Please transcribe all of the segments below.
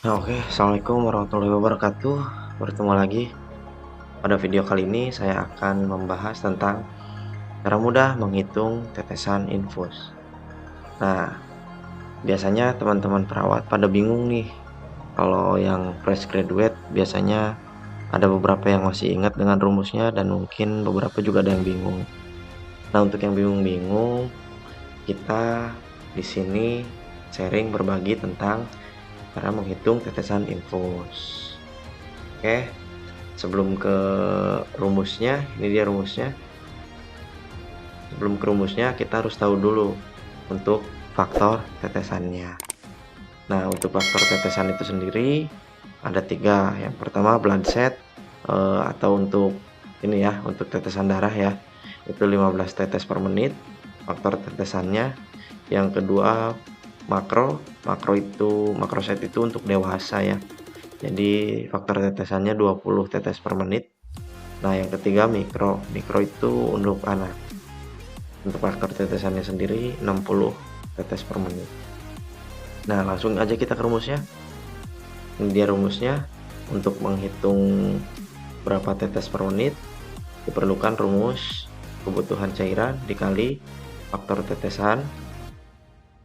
Oke, assalamualaikum warahmatullahi wabarakatuh. Bertemu lagi. Pada video kali ini saya akan membahas tentang cara mudah menghitung tetesan infus. Nah, biasanya teman-teman perawat pada bingung nih. Kalau yang fresh graduate biasanya ada beberapa yang masih ingat dengan rumusnya dan mungkin beberapa juga ada yang bingung. Nah, untuk yang bingung-bingung, kita di sini sharing berbagi tentang cara menghitung tetesan infus. Oke. Sebelum ke rumusnya, ini dia rumusnya. Sebelum ke rumusnya, kita harus tahu dulu untuk faktor tetesannya. Nah, untuk faktor tetesan itu sendiri ada 3. Yang pertama blood set, atau untuk ini ya, untuk tetesan darah ya, itu 15 tetes per menit faktor tetesannya. Yang kedua makro itu makroset itu untuk dewasa ya, jadi faktor tetesannya 20 tetes per menit. Nah, yang ketiga mikro itu untuk anak. Untuk faktor tetesannya sendiri 60 tetes per menit. Nah, langsung aja kita ke rumusnya. Ini dia rumusnya. Untuk menghitung berapa tetes per menit, diperlukan rumus kebutuhan cairan dikali faktor tetesan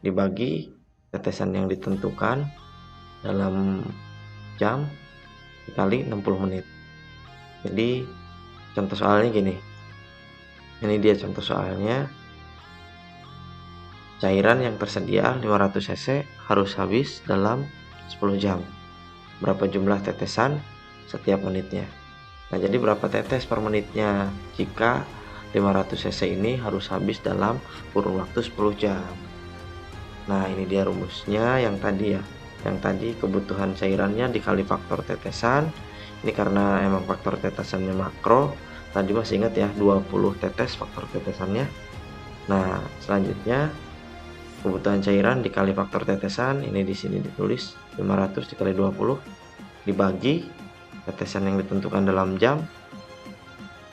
dibagi tetesan yang ditentukan dalam jam dikali 60 menit. Jadi contoh soalnya gini. Ini dia contoh soalnya. Cairan yang tersedia 500 cc harus habis dalam 10 jam. Berapa jumlah tetesan setiap menitnya? Nah, jadi berapa tetes per menitnya jika 500 cc ini harus habis dalam kurun waktu 10 jam. Nah, ini dia rumusnya yang tadi ya. Yang tadi kebutuhan cairannya dikali faktor tetesan. Ini karena emang faktor tetesannya makro. Tadi masih ingat ya, 20 tetes faktor tetesannya. Nah, selanjutnya kebutuhan cairan dikali faktor tetesan, ini di sini ditulis 500 dikali 20 dibagi tetesan yang ditentukan dalam jam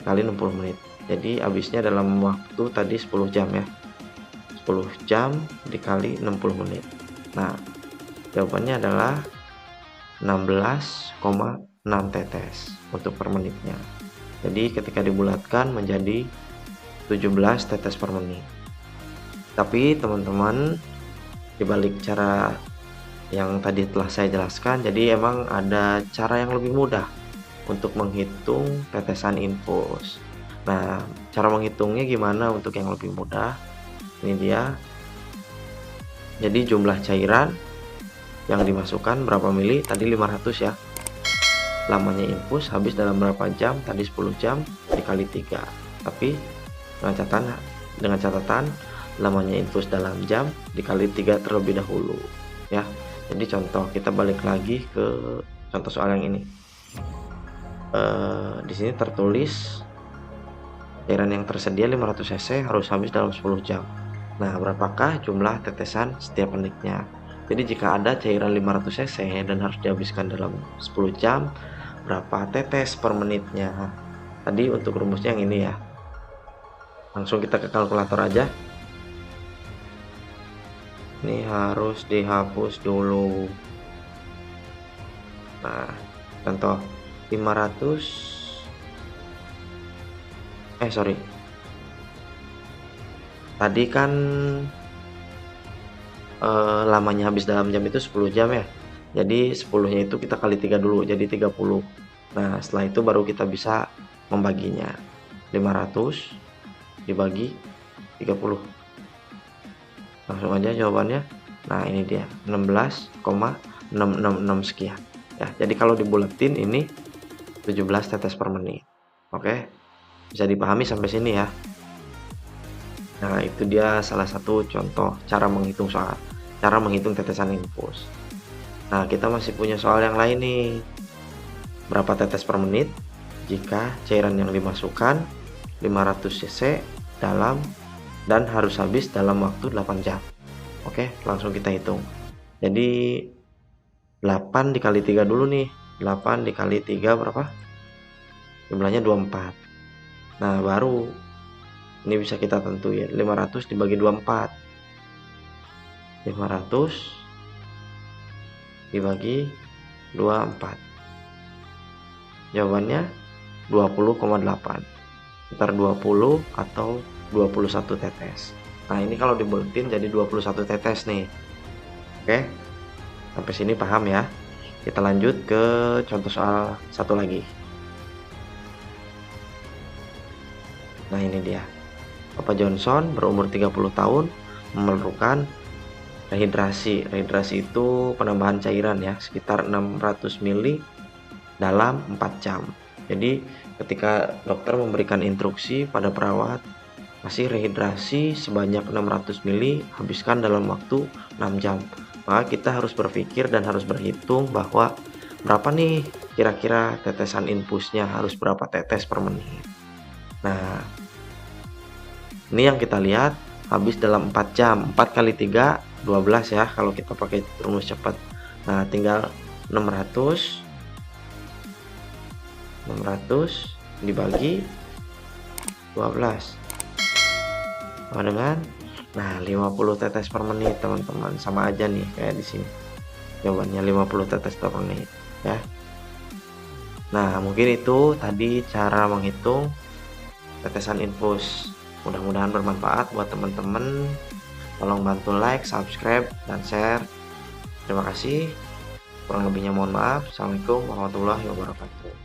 kali 60 menit. Jadi habisnya dalam waktu tadi 10 jam ya. 10 jam dikali 60 menit. Nah, jawabannya adalah 16,6 tetes untuk per menitnya. Jadi ketika dibulatkan menjadi 17 tetes per menit. Tapi teman-teman, dibalik cara yang tadi telah saya jelaskan, jadi emang ada cara yang lebih mudah untuk menghitung tetesan infus. Nah, cara menghitungnya gimana untuk yang lebih mudah? Ini dia. Jadi jumlah cairan yang dimasukkan berapa mili? Tadi 500 ya. Lamanya infus habis dalam berapa jam? Tadi 10 jam dikali 3. Tapi dengan catatan lamanya infus dalam jam dikali 3 terlebih dahulu ya. Jadi contoh, kita balik lagi ke contoh soal yang ini. Di sini tertulis cairan yang tersedia 500 cc harus habis dalam 10 jam. Nah, berapakah jumlah tetesan setiap menitnya? Jadi jika ada cairan 500 cc dan harus dihabiskan dalam 10 jam, berapa tetes per menitnya? Tadi untuk rumusnya yang ini ya. Langsung kita ke kalkulator aja. Ini harus dihapus dulu. Nah, contoh 500 sorry, tadi kan lamanya habis dalam jam itu 10 jam ya, jadi 10-nya itu kita kali 3 dulu, jadi 30. Nah, setelah itu baru kita bisa membaginya. 500 dibagi 30, langsung aja jawabannya. Nah, ini dia 16,666 sekian ya. Jadi kalau dibulatin ini 17 tetes per menit. Oke, bisa dipahami sampai sini ya. Nah, itu dia salah satu contoh cara menghitung tetesan infus. Nah, kita masih punya soal yang lain nih. Berapa tetes per menit jika cairan yang dimasukkan 500 cc dalam dan harus habis dalam waktu 8 jam. Oke, langsung kita hitung. Jadi 8 dikali 3 dulu nih. 8 dikali 3 berapa? Jumlahnya 24. Nah, baru ini bisa kita tentuin 500 dibagi 24. 500 dibagi 24. Jawabannya 20,8. Sekitar 20 atau 21 tetes. Nah, ini kalau dibuletin jadi 21 tetes nih. Oke. Sampai sini paham ya? Kita lanjut ke contoh soal satu lagi. Nah, ini dia. Bapak Johnson berumur 30 tahun memerlukan rehidrasi. Rehidrasi itu penambahan cairan ya, sekitar 600 ml dalam 4 jam. Jadi, ketika dokter memberikan instruksi pada perawat, kasih rehidrasi sebanyak 600 ml, habiskan dalam waktu 6 jam. Maka kita harus berpikir dan harus berhitung bahwa berapa nih kira-kira tetesan infusnya, harus berapa tetes per menit. Nah, ini yang kita lihat habis dalam 4 jam. 4 kali 3, 12 ya kalau kita pakai rumus cepat. Nah, tinggal 600 dibagi 12 sama dengan 50 tetes per menit, teman-teman. Sama aja nih kayak di sini. Jawabannya 50 tetes per menit ya. Nah, mungkin itu tadi cara menghitung tetesan infus. Mudah-mudahan bermanfaat buat teman-teman. Tolong bantu like, subscribe, dan share. Terima kasih. Kurang lebihnya mohon maaf. Assalamualaikum warahmatullahi wabarakatuh.